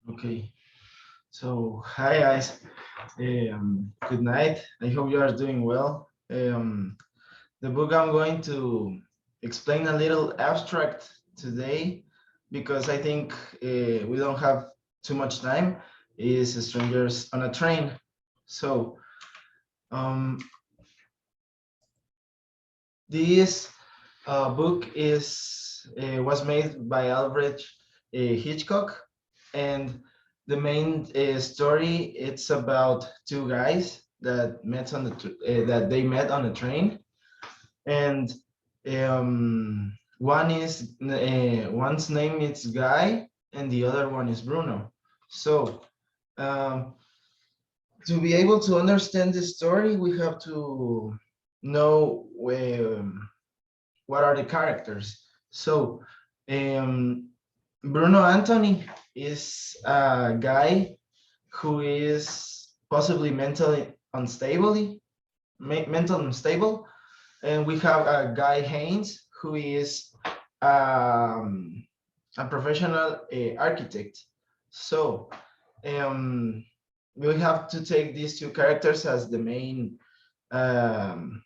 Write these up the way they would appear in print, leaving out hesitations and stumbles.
Okay, so hi guys, good night. I hope you are doing well. The book I'm going to explain a little abstract today because I think we don't have too much time. Is Strangers on a Train. So um, this book is was made by Alfred Hitchcock, and the main story it's about two guys that met on that they met on a train, and one is one's name is Guy, and the other one is Bruno. So um, to be able to understand this story, we have to know what are the characters. So um, Bruno Anthony is a guy who is possibly mentally unstable, mental unstable, and we have a guy Haynes who is um, a professional architect. So um, we have to take these two characters as the main um,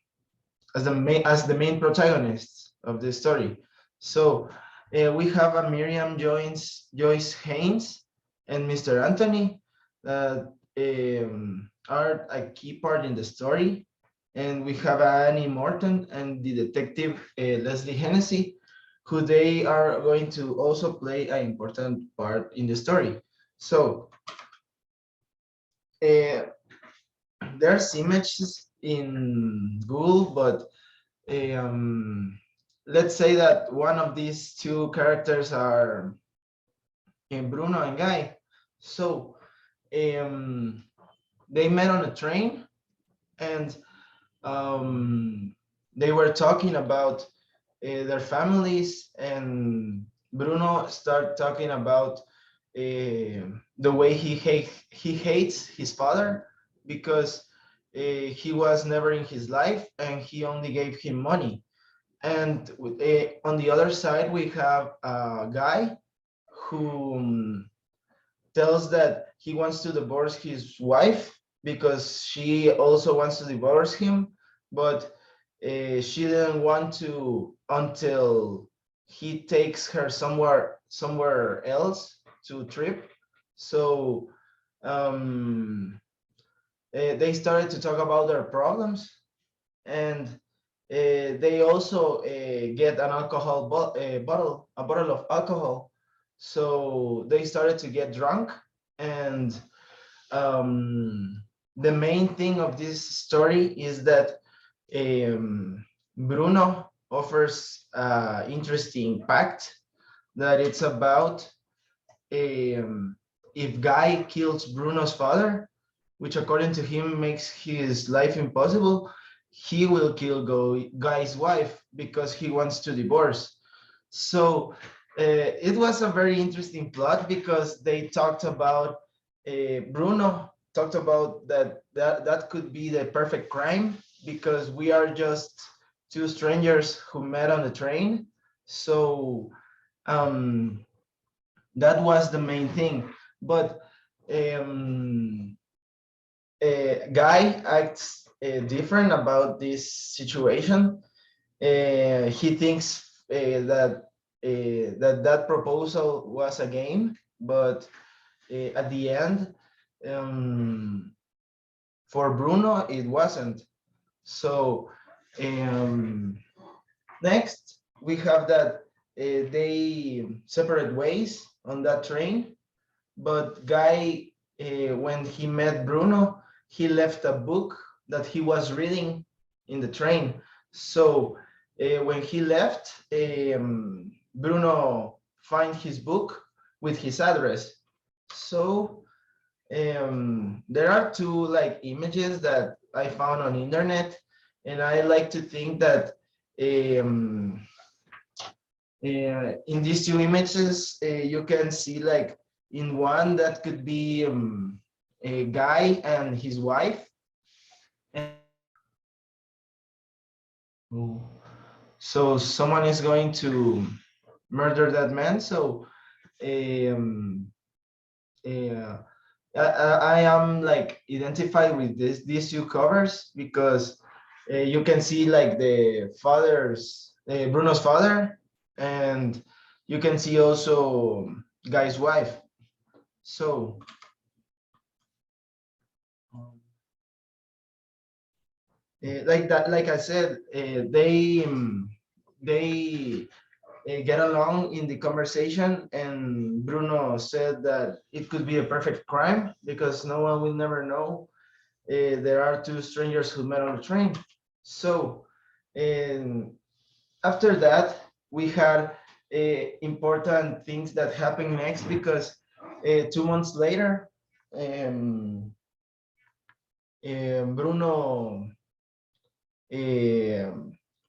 as the main protagonists of the story. So we have a Miriam Joyce Haynes and Mr. Anthony that are a key part in the story. And we have Annie Morton and the detective Leslie Hennessy, who they are going to also play an important part in the story. So uh, there's images in Google, but um, let's say that one of these two characters are Bruno and Guy. So um, they met on a train, and they were talking about their families, and Bruno started talking about the way he hates his father because he was never in his life and he only gave him money. And on the other side, we have a guy who tells that he wants to divorce his wife because she also wants to divorce him, but she didn't want to until he takes her somewhere else to trip. So they started to talk about their problems, and they also get an a bottle of alcohol. So they started to get drunk, and um, the main thing of this story is that Bruno offers interesting fact that it's about um, if Guy kills Bruno's father, which according to him makes his life impossible, he will kill Guy's wife because he wants to divorce. So it was a very interesting plot because they talked about Bruno talked about that could be the perfect crime because we are just two strangers who met on the train. So um, that was the main thing. But um, Guy acts different about this situation. He thinks that proposal was a game, but at the end, um, for Bruno, it wasn't. So um, next, we have that they separate ways on that train. But Guy, when he met Bruno, he left a book that he was reading in the train. So when he left, Bruno find his book with his address. So there are two like images that I found on internet, and I like to think that um, in these two images, you can see like in one that could be a guy and his wife. So someone is going to murder that man. So um, uh, I am like identified with these two covers because you can see like the father's Bruno's father, and you can see also Guy's wife. So like that, like I said, they get along in the conversation, and Bruno said that it could be a perfect crime because no one will never know there are two strangers who met on the train. So, and after that, we had important things that happened next because 2 months later, um, Bruno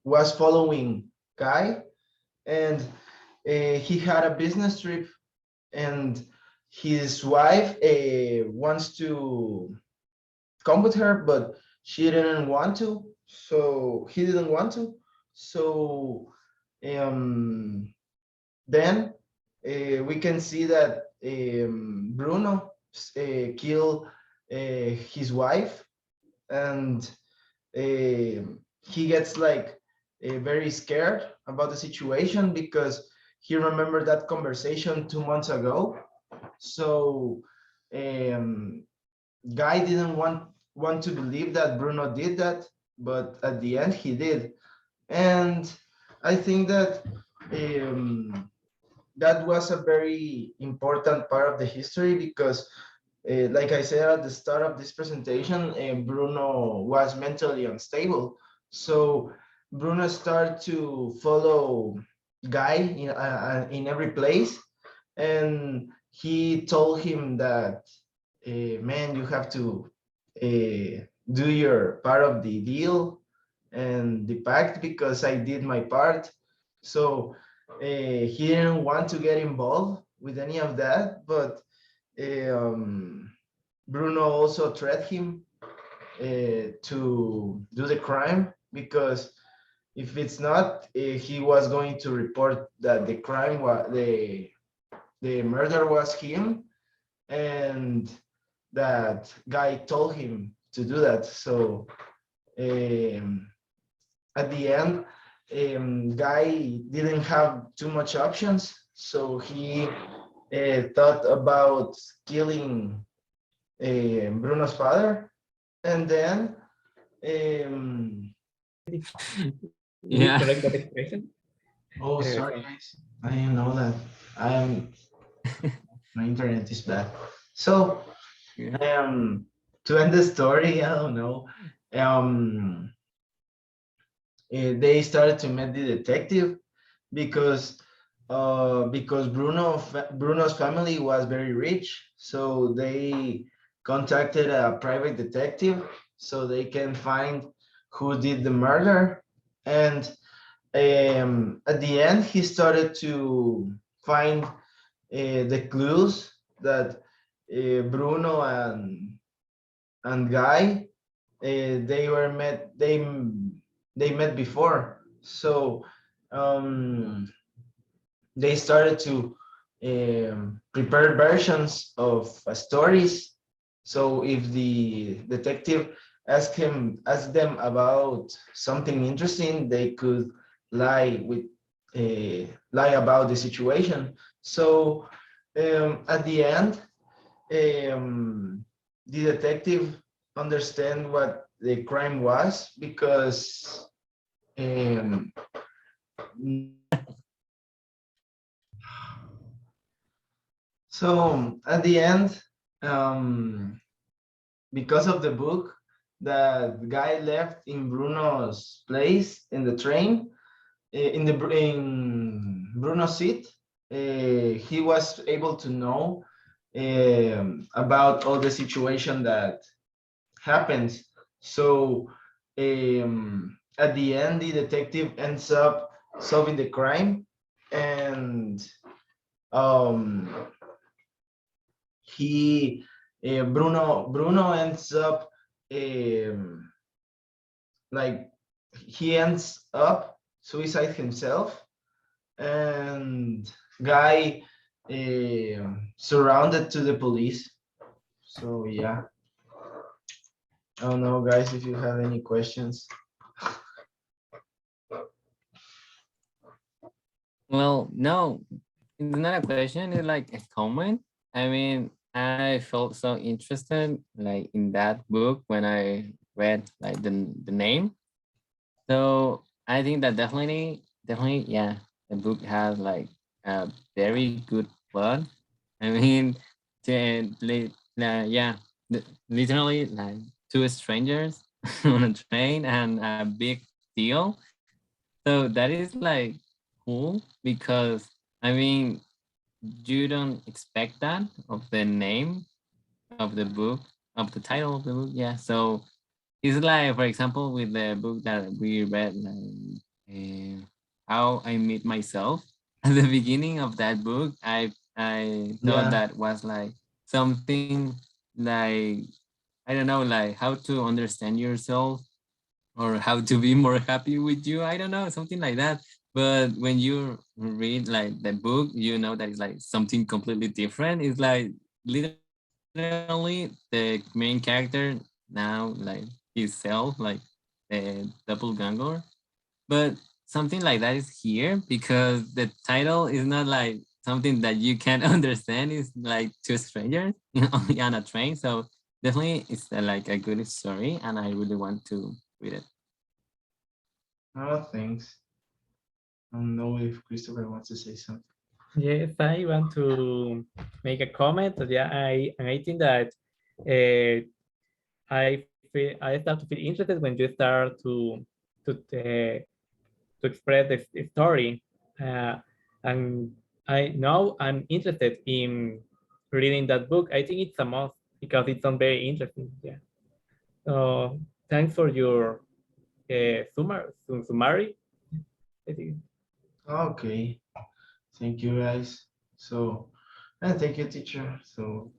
was following Guy, and he had a business trip, and his wife wants to come with her, but she didn't want to. So he didn't want to. So um, then we can see that Bruno killed his wife, and he gets like very scared about the situation because he remembered that conversation 2 months ago. So um, Guy didn't want to believe that Bruno did that, but at the end he did. And I think that that was a very important part of the history because, like I said at the start of this presentation, Bruno was mentally unstable. So Bruno started to follow Guy in every place, and he told him that, man, you have to do your part of the deal and the pact because I did my part. So he didn't want to get involved with any of that, but um, Bruno also threatened him to do the crime because if it's not, he was going to report that the crime was the murder was him, and that Guy told him to do that. So um, at the end, Guy didn't have too much options, so he thought about killing Bruno's father, and then um, Is it Yeah. correct that expression? oh, sorry So, guys, I didn't know that. I am My internet is bad. So Yeah. um, to end the story, I don't know. Um, they started to meet the detective because Bruno's family was very rich, so they contacted a private detective so they can find who did the murder. And at the end, he started to find the clues that Bruno and Guy they were met they met before. So um, they started to prepare versions of stories. So if the detective asked them about something interesting, they could lie about the situation. So at the end, um, the detective understand what the crime was because um, so at the end, um, because of the book that the guy left in Bruno's place in the train, in Bruno's seat, he was able to know about all the situation that happens. So at the end, the detective ends up solving the crime, and um, he Bruno ends up um, like he ends up suicide himself, and Guy surrounded to the police. So yeah, I don't know, guys, if you have any questions. Well, no, it's not a question. It's like a comment. I mean, I felt so interested like in that book when I read like the name. So I think that definitely, yeah, the book has like a very good plot. I mean, yeah, literally like two strangers on a train and a big deal. So that is like cool because I mean you don't expect that of the name of the book, of the title of the book. Yeah, so it's like, for example, with the book that we read, like How I Meet Myself. At the beginning of that book, I thought Yeah. that was like something like, I don't know, like how to understand yourself or how to be more happy with you. I don't know, something like that. But when you read like the book, you know that it's like something completely different. It's like literally the main character now like himself, like the doppelganger. But something like that is here because the title is not like something that you can understand. It's like two strangers on a train. So definitely it's like a good story, and I really want to read it. Oh, thanks. I don't know if Christopher wants to say something. Yes, I want to make a comment. Yeah, I think that uh, I start to feel interested when you start to express the story, and I now I'm interested in reading that book. I think it's a must because it sounds very interesting. Yeah. So thanks for your summary. I think. Okay. Thank you, guys. So, and thank you, teacher. So